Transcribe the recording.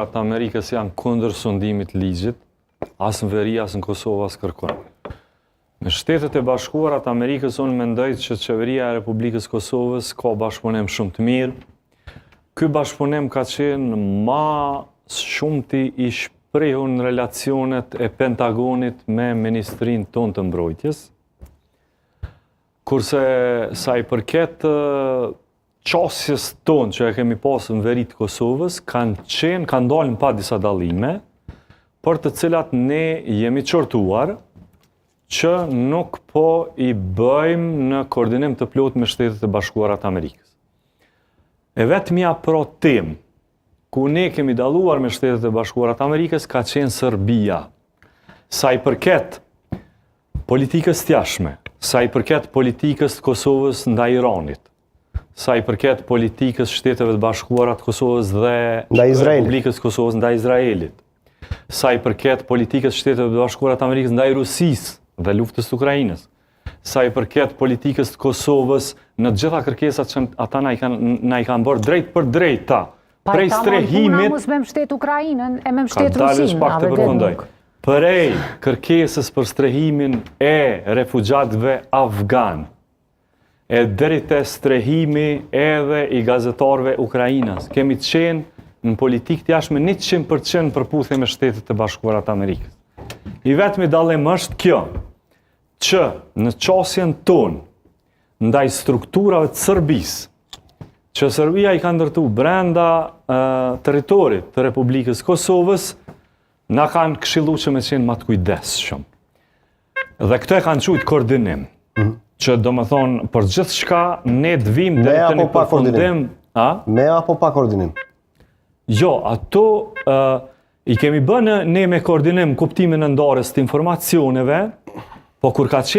Atë Amerikës janë kundër sundimit ligjit, asë në veri, asë në Kosovë, asë kërkon. Me Shtetet e Bashkuara të Amerikës, unë mendoj që qeveria e Republikës Kosovës ka bashkëpunim shumë të mirë. Ky bashkëpunim ka qenë ma shumëti i shprehur në relacionet e Pentagonit me Ministrinë tonë të mbrojtjes, kurse sa i përket qasjes tonë që e kemi pasur në veri të Kosovës, kanë dalën pa disa dallime, për të cilat ne jemi qortuar që nuk po i bëjmë në koordinim të plotë me Shtetet e Bashkuara të Amerikës. E vetmja pro temë ku ne kemi dalluar me Shtetet e Bashkuara të Amerikës ka qenë Serbia. Sa i përket politikës të jashtme, sa i përket politikës të Kosovës ndaj Iranit, sa i përket politikës Shteteve të Bashkuara të Kosovës dhe Republikës Kosovës ndaj Izraelit, sa i përket politikës Shteteve të Bashkuara të Amerikës ndaj Rusisë dhe luftës të Ukrainës, sa i përket politikës të Kosovës në gjitha kërkesat që ata na i kanë bërë drejt për drejta, prej strehimit, me mbështet Ukrainën e me mbështet Rusinë, prej kërkesës për strehimin e refugjatëve afgan, e deri te strehimi edhe i gazetarëve Ukrainas. Kemi të qenë në politikë të jashtme 100% përputhje me Shtetet e Bashkuara të Amerikës. I vetmi dallim është kjo, që në qasjen tonë ndaj strukturave të Serbisë, që Serbia i ka ndërtu brenda territorit të Republikës Kosovës, na kanë këshillu që me qenë ma të kujdesshëm. Dhe këto e kanë quajtur koordinim. Që do më thonë, për gjithë shka, ne dvim dhe të një përfundim. Me apo pa koordinim? Jo, ato i kemi bënë ne me koordinim kuptimin e ndarjes të informacioneve, po kur ka qenë